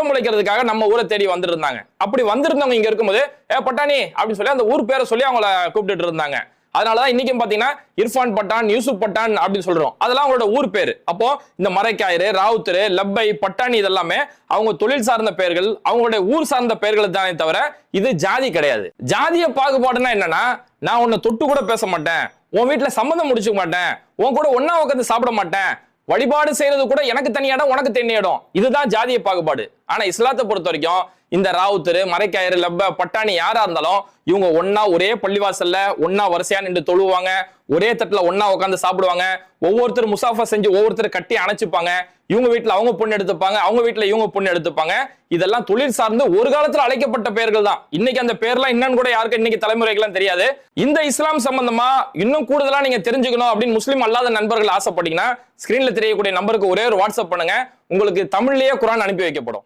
முளைக்கிறதுக்காக நம்ம ஊரை தேடி வந்துட்டு இருந்தாங்க. அப்படி வந்திருந்தவங்க இங்க இருக்கும்போது பட்டாணி அப்படின்னு சொல்லி அந்த ஊர் பேரை சொல்லி அவங்கள கூப்பிட்டு இருந்தாங்க. அதனாலதான் இன்னைக்கும் பாத்தீங்கன்னா இர்ஃபான் பட்டான், யூசுப் பட்டான் அப்படின்னு சொல்றோம். அதெல்லாம் அவங்களோட ஊர் பேரு. அப்போ இந்த மரைக்காயரு, ராவுத்தரு, லப்பை, பட்டாணி இதெல்லாமே அவங்க தொழில் சார்ந்த பெயர்கள், அவங்களுடைய ஊர் சார்ந்த பெயர்கள் தானே தவிர இது ஜாதி கிடையாது. ஜாதிய பாகுபாடுனா என்னன்னா, நான் உன்னை தொட்டு கூட பேச மாட்டேன், உன் வீட்டுல சம்மந்தம் முடிச்சுக்க மாட்டேன், உன் கூட ஒன்னா உட்காந்து சாப்பிட மாட்டேன், வழிபாடு செய்யறது கூட எனக்கு தனி இடம் உனக்கு தனி இடம், இதுதான் ஜாதிய பாகுபாடு. ஆனா இஸ்லாத்தை பொறுத்த வரைக்கும் இந்த ராவுத்தரு, மரைக்காயரு, லப்ப, பட்டாணி யாரா இருந்தாலும் இவங்க ஒன்னா ஒரே பள்ளிவாசல்ல ஒன்னா வரிசையா நின்று தொழுவாங்க, ஒரே தட்டுல ஒன்னா உட்காந்து சாப்பிடுவாங்க, ஒவ்வொருத்தர் முசாஃபா செஞ்சு ஒவ்வொருத்தர் கட்டி அணைச்சுப்பாங்க, இவங்க வீட்டுல அவங்க பொண்ணு எடுத்துப்பாங்க, அவங்க வீட்டுல இவங்க பொண்ணு எடுத்துப்பாங்க. இதெல்லாம் தொழில் சார்ந்து ஒரு காலத்துல அழைக்கப்பட்ட பெயர்கள் தான். இன்னைக்கு அந்த பேர்லாம் என்னன்னு கூட யாருக்கு இன்னைக்கு தலைமுறைகள்லாம் தெரியாது. இந்த இஸ்லாம் சம்பந்தமா இன்னும் கூடுதலா நீங்க தெரிஞ்சுக்கணும் அப்படின்னு முஸ்லீம் அல்லாத நண்பர்கள் ஆசைப்பட்டீங்கன்னா ஸ்கிரீன்ல தெரியக்கூடிய நம்பருக்கு ஒரே ஒரு வாட்ஸ்அப் பண்ணுங்க, உங்களுக்கு தமிழ்லயே குர்ஆன் அனுப்பி வைக்கப்படும்.